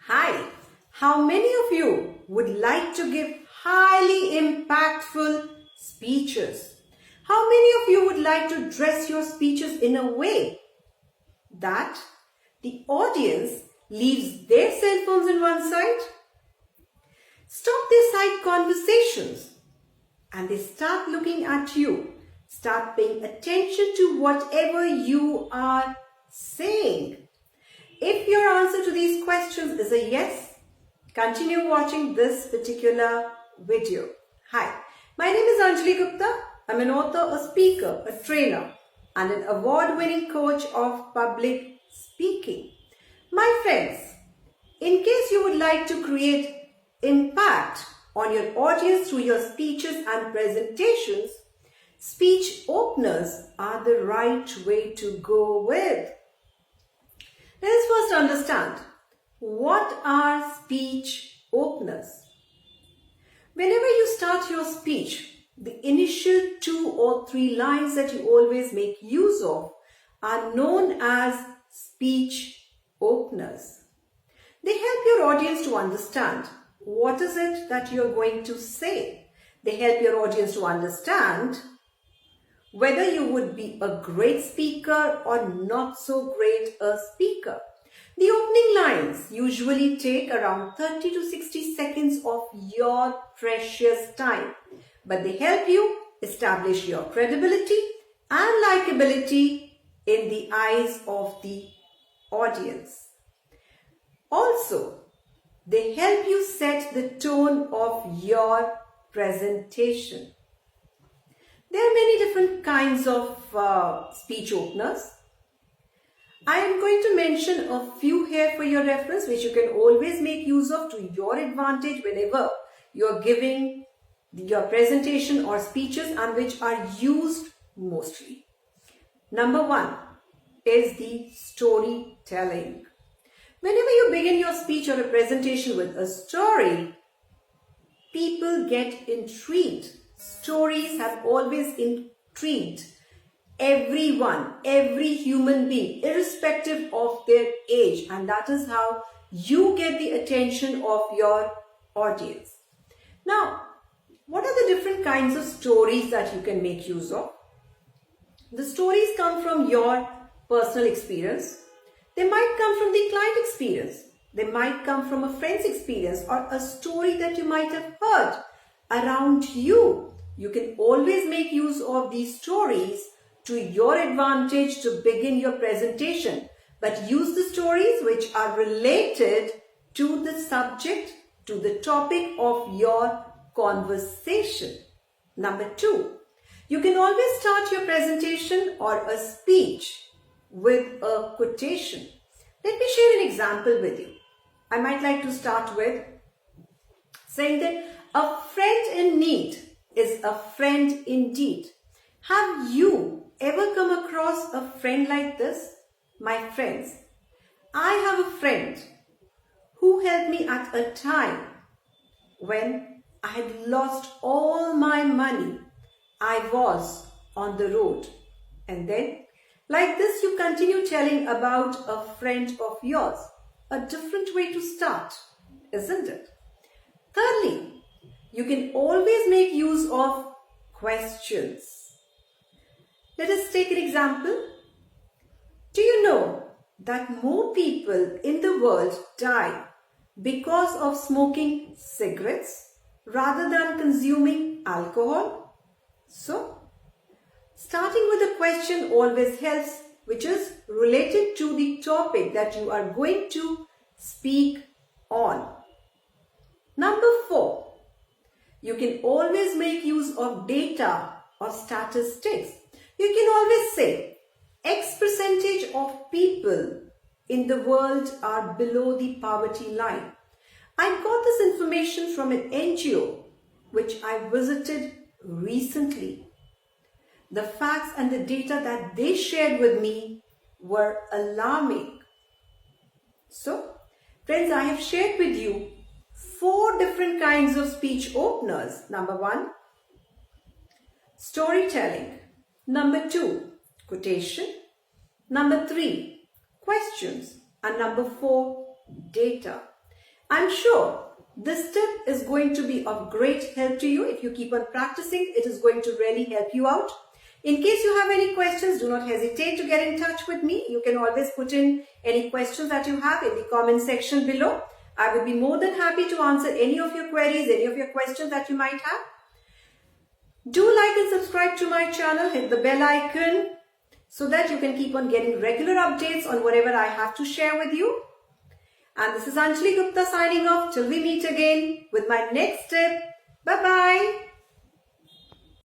Hi, how many of you would like to give highly impactful speeches? How many of you would like to dress your speeches in a way that the audience leaves their cell phones on one side, stop their side conversations, and they start looking at you, start paying attention to whatever you are saying? If your answer to these questions is a yes, continue watching this particular video. Hi, my name is Anjali Gupta. I'm an author, a speaker, a trainer, and an award-winning coach of public speaking. My friends, in case you would like to create impact on your audience through your speeches and presentations, speech openers are the right way to go with. Let us first understand, what are speech openers? Whenever you start your speech, the initial 2 or 3 lines that you always make use of are known as speech openers. They help your audience to understand what is it that you're going to say. They help your audience to understand whether you would be a great speaker or not so great a speaker. The opening lines usually take around 30 to 60 seconds of your precious time, but they help you establish your credibility and likability in the eyes of the audience. Also, they help you set the tone of your presentation. There are many different kinds of speech openers. I am going to mention a few here for your reference, which you can always make use of to your advantage whenever you are giving your presentation or speeches, and which are used mostly. Number 1 is the storytelling. Whenever you begin your speech or a presentation with a story, people get intrigued. Stories have always intrigued everyone, every human being, irrespective of their age, and that is how you get the attention of your audience. Now, what are the different kinds of stories that you can make use of? The stories come from your personal experience. They might come from the client experience. They might come from a friend's experience or a story that you might have heard around you. You can always make use of these stories to your advantage to begin your presentation, but use the stories which are related to the subject, to the topic of your conversation. Number 2, you can always start your presentation or a speech with a quotation. Let me share an example with you. I might like to start with saying that a friend in need is a friend indeed. Have you ever come across a friend like this? My friends, I have a friend who helped me at a time when I had lost all my money. I was on the road. And then, like this, you continue telling about a friend of yours. A different way to start, isn't it? Thirdly, you can always make use of questions. Let us take an example. Do you know that more people in the world die because of smoking cigarettes rather than consuming alcohol? So, starting with a question always helps, which is related to the topic that you are going to speak on. Number 4, you can always make use of data or statistics. You can always say, X percentage of people in the world are below the poverty line. I got this information from an NGO which I visited recently. The facts and the data that they shared with me were alarming. So, friends, I have shared with you 4 different kinds of speech openers. Number 1, storytelling. Number 2, quotation. Number 3, questions. And number 4, data. I'm sure this tip is going to be of great help to you. If you keep on practicing, it is going to really help you out. In case you have any questions, do not hesitate to get in touch with me. You can always put in any questions that you have in the comment section below. I would be more than happy to answer any of your queries, any of your questions that you might have. Do like and subscribe to my channel. Hit the bell icon so that you can keep on getting regular updates on whatever I have to share with you. And this is Anjali Gupta signing off till we meet again with my next tip. Bye-bye.